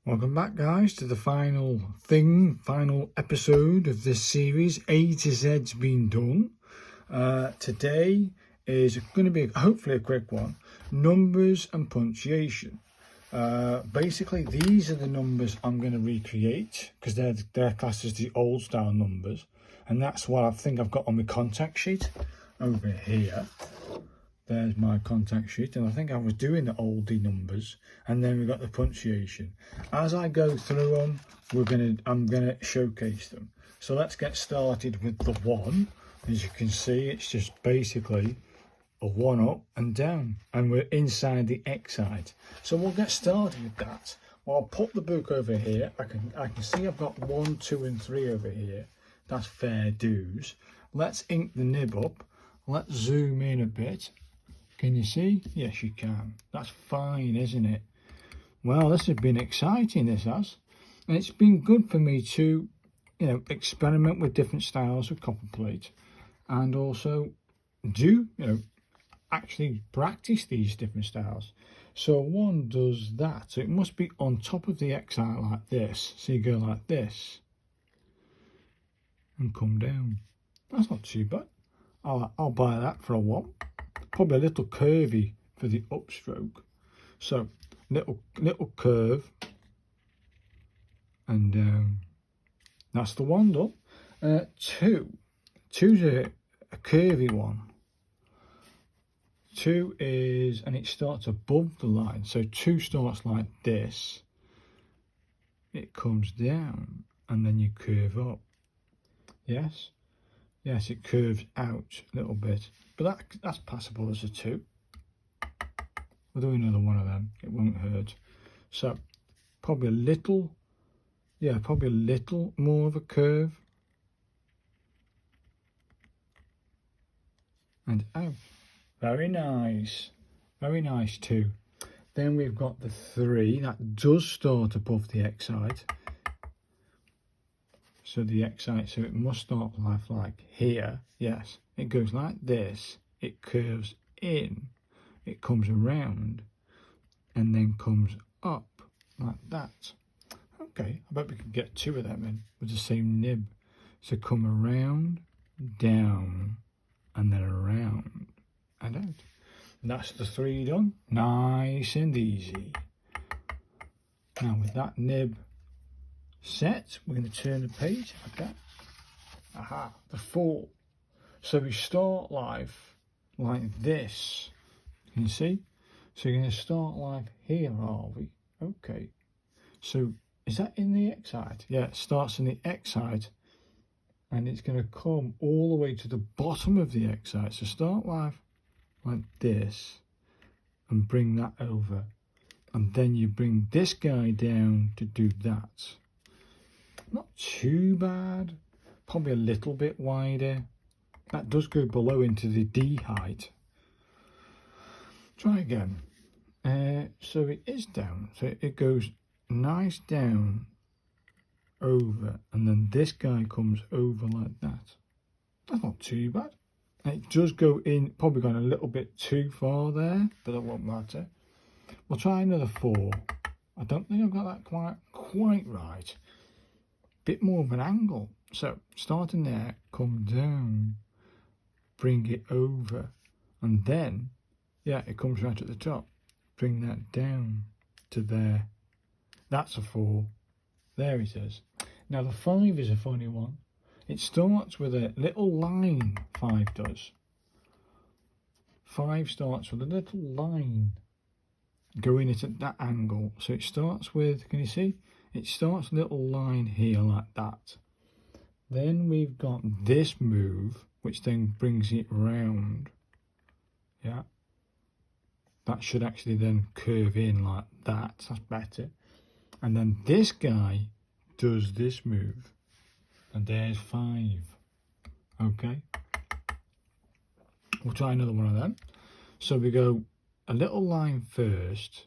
Welcome back, guys, to the final episode of this series. A to Z's been done. Today is going to be hopefully a quick one. Numbers and punctuation. Basically, these are the numbers I'm going to recreate because they're classed as the old style numbers, and that's what I think I've got on my contact sheet over here. There's my contact sheet, and I think I was doing the oldie numbers, and then we've got the punctuation. As I go through them, I'm gonna showcase them. So let's get started with the one. As you can see, it's just basically a one up and down, and we're inside the X side. So we'll get started with that. Well, I'll put the book over here. I can see I've got 1, 2, and 3 over here. That's fair dues. Let's ink the nib up. Let's zoom in a bit. Can you see? Yes, you can. That's fine, isn't it? Well, this has been exciting, this has. And it's been good for me to, experiment with different styles of Copperplate. And also do, actually practice these different styles. So one does that. So it must be on top of the X eye like this. So you go like this. And come down. That's not too bad. I'll buy that for a one. Probably a little curvy for the upstroke. So little curve and down. That's the one done. Two's a curvy one. 2 is, and it starts above the line. So 2 starts like this. It comes down and then you curve up. Yes. Yes, it curves out a little bit, but that's passable as a 2. We'll do another one of them, it won't hurt. So probably a little more of a curve. And out. Very nice too. Then we've got the 3, that does start above the X side. So the X side, so it must start life like here. Yes, it goes like this. It curves in. It comes around and then comes up like that. Okay, I bet we can get 2 of them in with the same nib. So come around, down, and then around and out. And that's the 3 done. Nice and easy. Now with that nib set, we're going to turn the page. Okay. Aha, the 4. So we start life like this. Can you see? So you're going to start life here, are we? Okay. So is that in the X side? Yeah, it starts in the X side and it's going to come all the way to the bottom of the X side. So start life like this and bring that over. And then you bring this guy down to do that. Not too bad, probably a little bit wider. That does go below into the D height. Try again. So it is down, so it goes nice down over, and then this guy comes over like that. That's not too bad. And it does go in, probably gone a little bit too far there, but that won't matter. We'll try another 4. I don't think I've got that quite right. Bit more of an angle. So starting there, come down, bring it over, and then it comes right at the top. Bring that down to there. That's a 4. There it is. Now the 5 is a funny one. It starts with a little line. 5 does. 5 starts with a little line going at that angle. So it starts with, can you see? It starts a little line here like that. Then we've got this move, which then brings it round. Yeah. That should actually then curve in like that. That's better. And then this guy does this move. And there's 5. Okay. We'll try another one of them. So we go a little line first.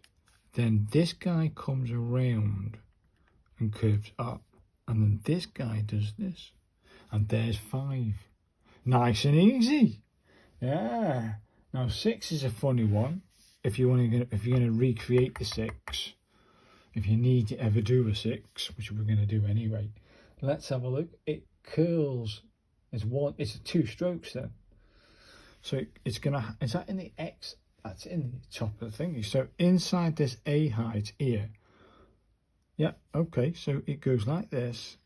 Then this guy comes around and curves up, and then this guy does this, and there's 5. Nice and easy. Yeah. Now 6 is a funny one. If you're going to recreate the 6, if you need to ever do a 6, which we're going to do anyway. Let's have a look. It curls. It's 2 strokes then. So it's gonna. Is that in the X? That's in the top of the thingy. So inside this A height here. Yeah. Okay. So it goes like this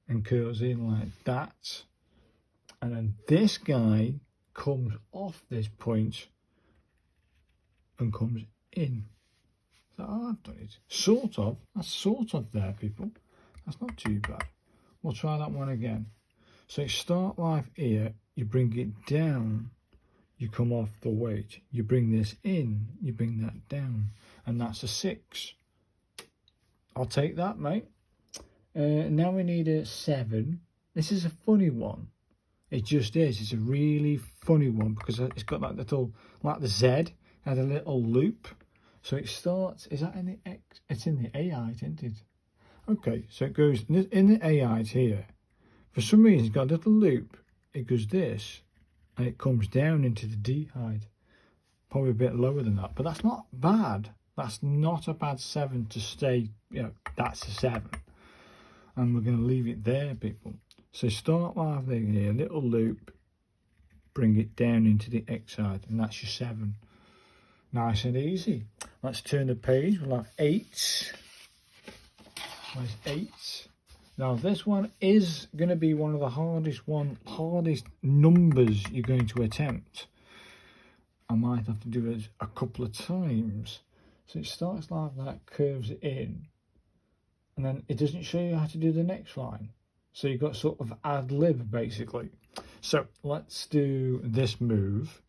and curls in like that, and then this guy comes off this point and comes in. So I've done it. Sort of. That's sort of there, people. That's not too bad. We'll try that one again. So you start live here, you bring it down, you come off the weight, you bring this in, you bring that down, and that's a 6. I'll take that, mate. Now we need a 7. This is a funny one. It just is. It's a really funny one because it's got that little, like the Z, had a little loop. So it starts, is that in the X? It's in the A height, isn't it? Okay, so it goes in the A height here. For some reason, it's got a little loop. It goes this, and it comes down into the D height. Probably a bit lower than that, but that's not bad. That's not a bad 7 to stay, that's a 7. And we're going to leave it there, people. So start live there, a little loop, bring it down into the X height, and that's your 7. Nice and easy. Let's turn the page. We'll have 8. Where's 8? Now this one is going to be one of the hardest numbers you're going to attempt. I might have to do it a couple of times. So it starts like that, curves it in, and then it doesn't show you how to do the next line. So you've got sort of ad lib basically. So let's do this move.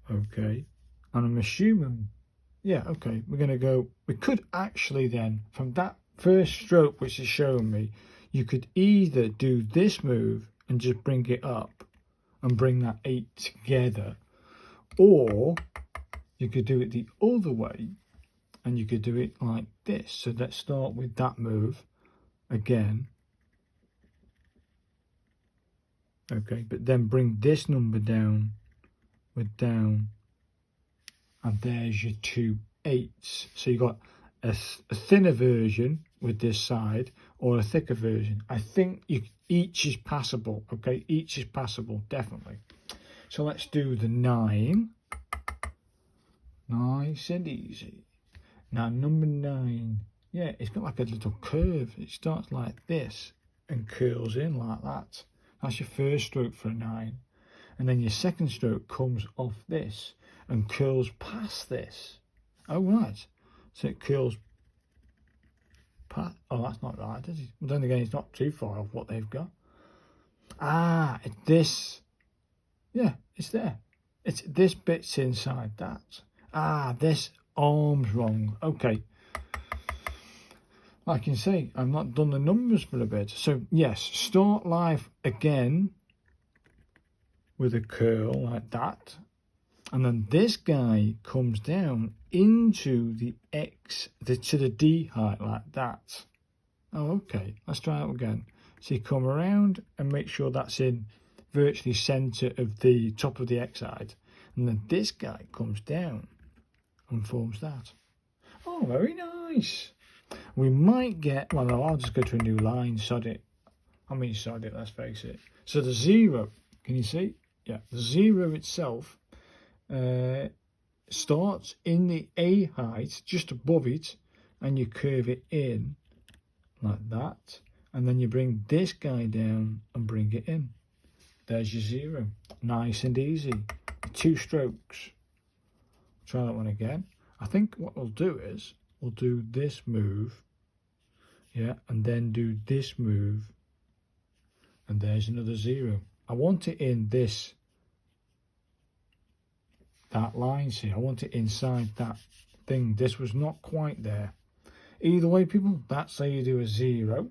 Okay, and I'm assuming, yeah, okay, we're going to go, we could actually then, from that first stroke which is showing me, you could either do this move and just bring it up and bring that 8 together, or you could do it the other way and you could do it like this. So let's start with that move again. Okay, but then bring this number down with down, and there's your 2 8s. So you got a thinner version with this side or a thicker version. I think each is passable. Okay, each is passable, definitely. So let's do the 9. Nice and easy. Now number 9, yeah, it's got like a little curve. It starts like this and curls in like that. That's your first stroke for a 9. And then your second stroke comes off this and curls past this. Oh, right. So it curls past. Oh, that's not right, is it? But then again, it's not too far off what they've got. Ah, this. Yeah, it's there. It's this bit's inside that. Ah, this arm's wrong. Okay. Like I can say, I've not done the numbers for a bit. So, yes, start live again with a curl like that, and then this guy comes down into the X, to the D height like that. Oh, okay, let's try it again. So you come around and make sure that's in virtually center of the top of the X height, and then this guy comes down and forms that. Oh, very nice. We might get, well, no, I'll just go to a new line, sod it, let's face it. So the 0, can you see? Yeah, the 0 itself starts in the A height, just above it, and you curve it in like that, and then you bring this guy down and bring it in. There's your 0. Nice and easy. 2 strokes. Try that one again. I think what we'll do is, we'll do this move, yeah, and then do this move, and there's another 0. I want it in that line, see, I want it inside that thing. This was not quite there. Either way, people, that's how you do a 0.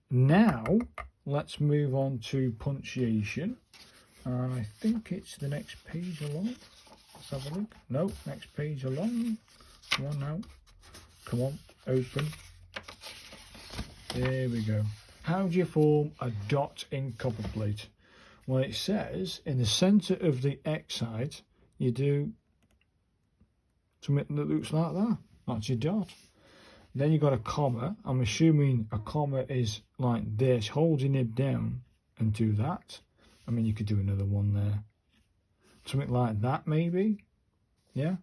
Now, let's move on to punctuation. I think it's the next page along. Let's have a look. No, next page along. Come on now. Come on, open. There we go. How do you form a dot in Copperplate? Well, it says in the center of the X height, you do something that looks like that. That's your dot. Then you've got a comma. I'm assuming a comma is like this. Hold your nib down and do that. I mean, you could do another one there. Something like that, maybe. Yeah.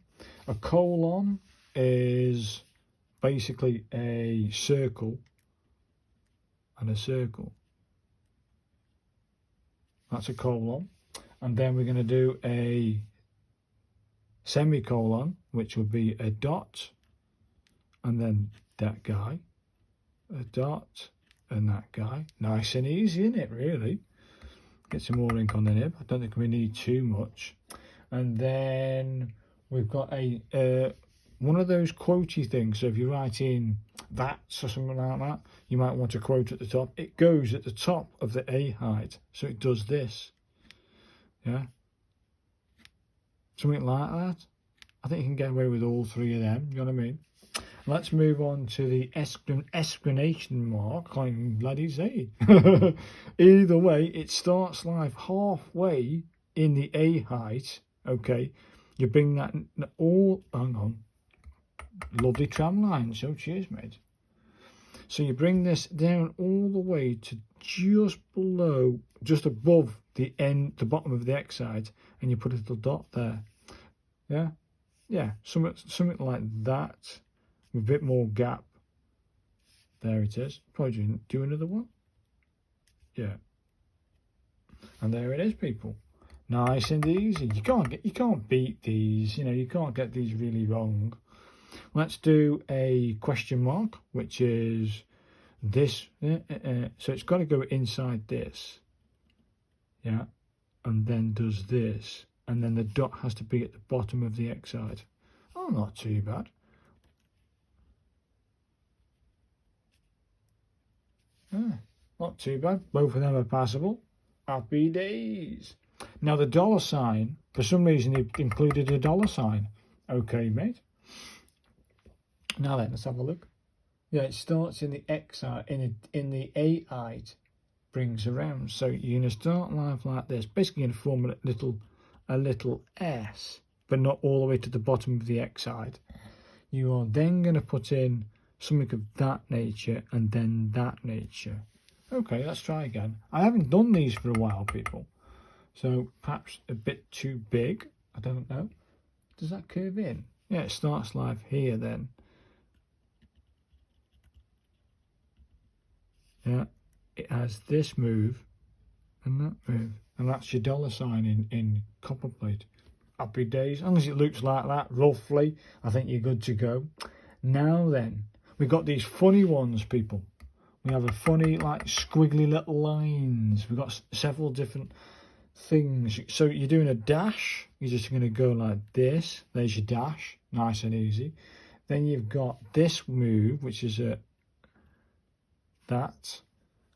A colon is basically a circle and a circle. That's a colon. And then we're going to do a semicolon, which would be a dot, and then that guy, a dot, and that guy. Nice and easy, isn't it, really? Get some more ink on the nib. I don't think we need too much. And then we've got a one of those quotey things. So if you're writing that's or something like that, you might want a quote at the top. It goes at the top of the A height, so it does this. Yeah, something like that. I think you can get away with all three of them. You know what I mean? Let's move on to the exclamation mark. I can't even bloody say. Either way, it starts live halfway in the A height. Okay, you bring that all. Hang on, lovely tram line. So cheers, mate. So you bring this down all the way to just below, just above the end, the bottom of the X side, and you put a little dot there. Yeah, yeah, something like that, with a bit more gap. There it is. Probably do another one. Yeah, and there it is, people. Nice and easy. You can't beat these. You know, you can't get these really wrong. Let's do a question mark, which is this. So it's got to go inside this. Yeah, and then does this, and then the dot has to be at the bottom of the X side. Oh, not too bad. Yeah, not too bad. Both of them are passable. Happy days. Now the dollar sign, for some reason they've included a dollar sign. Okay, mate. Now then, let's have a look. Yeah, it starts in the X side, in the A height, brings around. So you're going to start live like this. Basically going to form a little S, but not all the way to the bottom of the X side. You are then going to put in something of that nature and then that nature. Okay, let's try again. I haven't done these for a while, people. So perhaps a bit too big. I don't know. Does that curve in? Yeah, it starts live here then. Yeah, it has this move and that move, and that's your dollar sign in Copperplate. Happy days. As long as it looks like that, roughly, I think you're good to go. Now then, we've got these funny ones, people. We have a funny, like, squiggly little lines. We've got several different things. So you're doing a dash. You're just going to go like this. There's your dash. Nice and easy. Then you've got this move, which is that,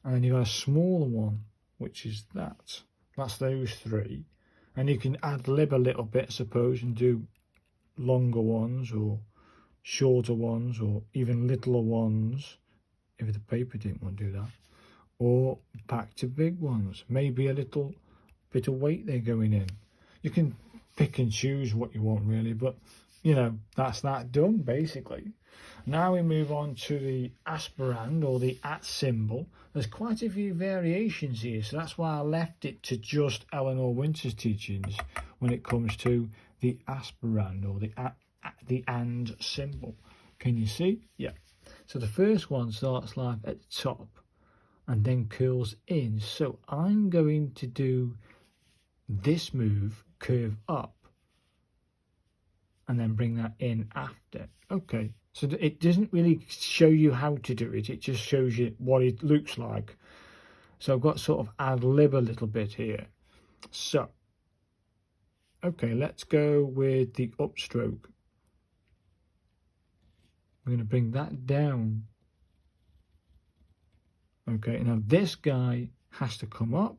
and then you've got a smaller one, which is that. That's those three, and you can ad lib a little bit, I suppose, and do longer ones or shorter ones or even littler ones if the paper didn't want to do that, or back to big ones. Maybe a little bit of weight they're going in. You can pick and choose what you want, really, but you know, that's that done basically. Now we move on to the aspirand, or the at symbol. There's quite a few variations here, so that's why I left it to just Eleanor Winter's teachings when it comes to the aspirand, or the and symbol. Can you see? Yeah. So the first one starts live at the top and then curls in. So I'm going to do this move, curve up, and then bring that in after. Okay. So it doesn't really show you how to do it. It just shows you what it looks like. So I've got sort of ad lib a little bit here. So, okay, let's go with the upstroke. We're going to bring that down. Okay, now this guy has to come up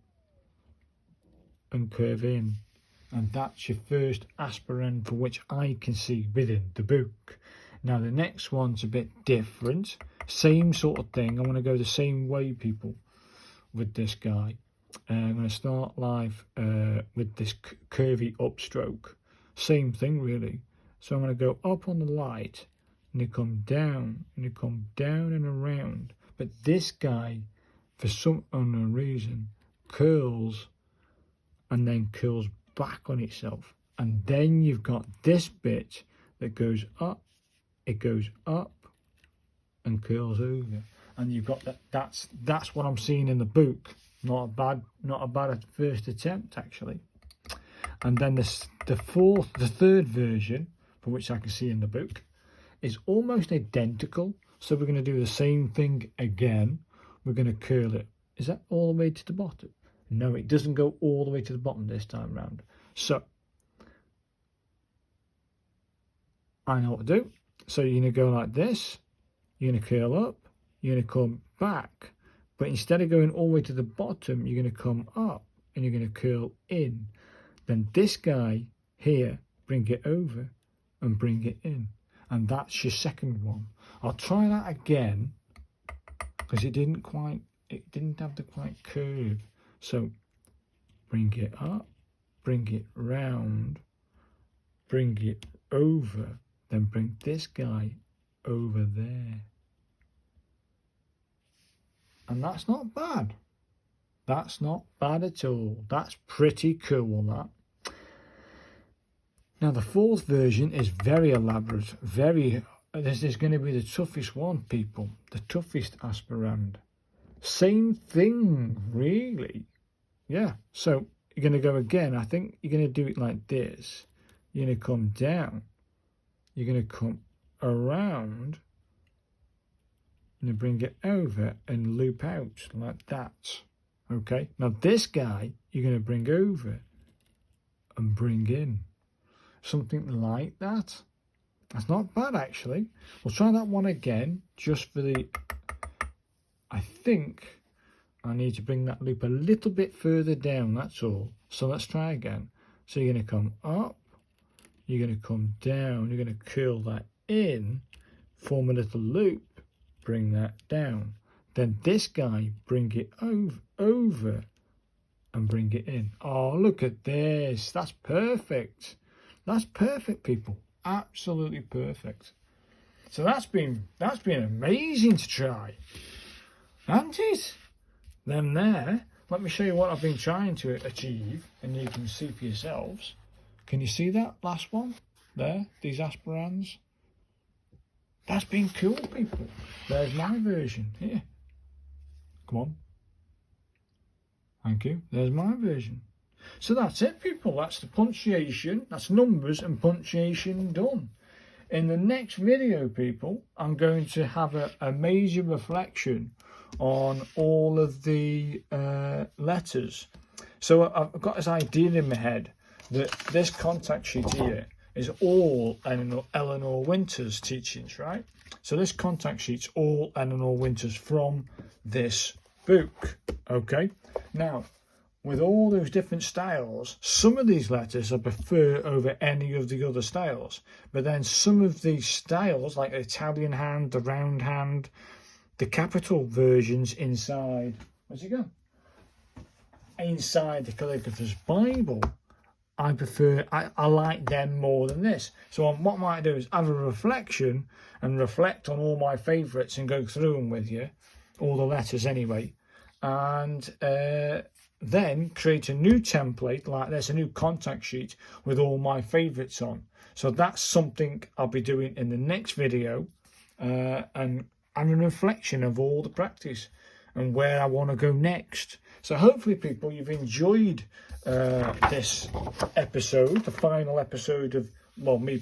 and curve in. And that's your first aspirand for which I can see within the book. Now the next one's a bit different. Same sort of thing. I want to go the same way, people, with this guy. I'm going to start live with this curvy upstroke. Same thing really. So I'm going to go up on the light, and you come down, and you come down and around. But this guy, for some unknown reason, curls and then curls back on itself. And then you've got this bit that goes up, it goes up and curls over. And you've got that's what I'm seeing in the book. Not a bad first attempt actually. And then the third version, for which I can see in the book, is almost identical. So we're going to do the same thing again. We're going to curl it. Is that all the way to the bottom? No, it doesn't go all the way to the bottom this time round. So I know what to do. So you're going to go like this. You're going to curl up. You're going to come back. But instead of going all the way to the bottom, you're going to come up and you're going to curl in. Then this guy here, bring it over and bring it in. And that's your second one. I'll try that again because it didn't have the quite curve. So bring it up, bring it round, bring it over, then bring this guy over there. And that's not bad. That's not bad at all. That's pretty cool, that. Now the fourth version is very elaborate. This is going to be the toughest one, people. The toughest aspirand. Same thing, really. Yeah. So you're going to go again. I think you're going to do it like this. You're going to come down. You're going to come around. And then bring it over and loop out like that. Okay. Now this guy, you're going to bring over and bring in. Something like that. That's not bad actually. We'll try that one again just for the... I think I need to bring that loop a little bit further down, that's all. So let's try again. So you're going to come up, you're going to come down, you're going to curl that in, form a little loop, bring that down. Then this guy, bring it over and bring it in. Oh, look at this. That's perfect. That's perfect, people. Absolutely perfect. So that's been amazing to try, hasn't it? Then there, let me show you what I've been trying to achieve, and you can see for yourselves. Can you see that last one there? These aspirands. That's been cool, people. There's my version here. Come on. Thank you. There's my version. So that's it, people. That's the punctuation. That's numbers and punctuation done. In the next video, people, I'm going to have a major reflection on all of the letters. So I've got this idea in my head that this contact sheet here is all Eleanor Winter's teachings, right? So this contact sheet's all Eleanor Winter's from this book, okay? Now, with all those different styles, some of these letters I prefer over any of the other styles. But then some of these styles, like the Italian hand, the round hand, the capital versions inside, where's it go? Inside the Calligrapher's Bible, I like them more than this. So what I might do is have a reflection and reflect on all my favourites and go through them with you, all the letters anyway, and then create a new template like this, a new contact sheet with all my favourites on. So that's something I'll be doing in the next video, and a reflection of all the practice and where I want to go next. So hopefully, people, you've enjoyed this episode, the final episode of, well, me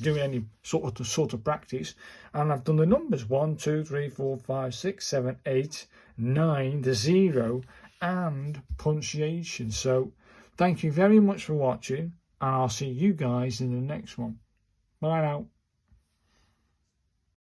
doing any sort of practice. And I've done the numbers 1, 2, 3, 4, 5, 6, 7, 8, 9, the 0, and punctuation. So thank you very much for watching, and I'll see you guys in the next one. Bye now.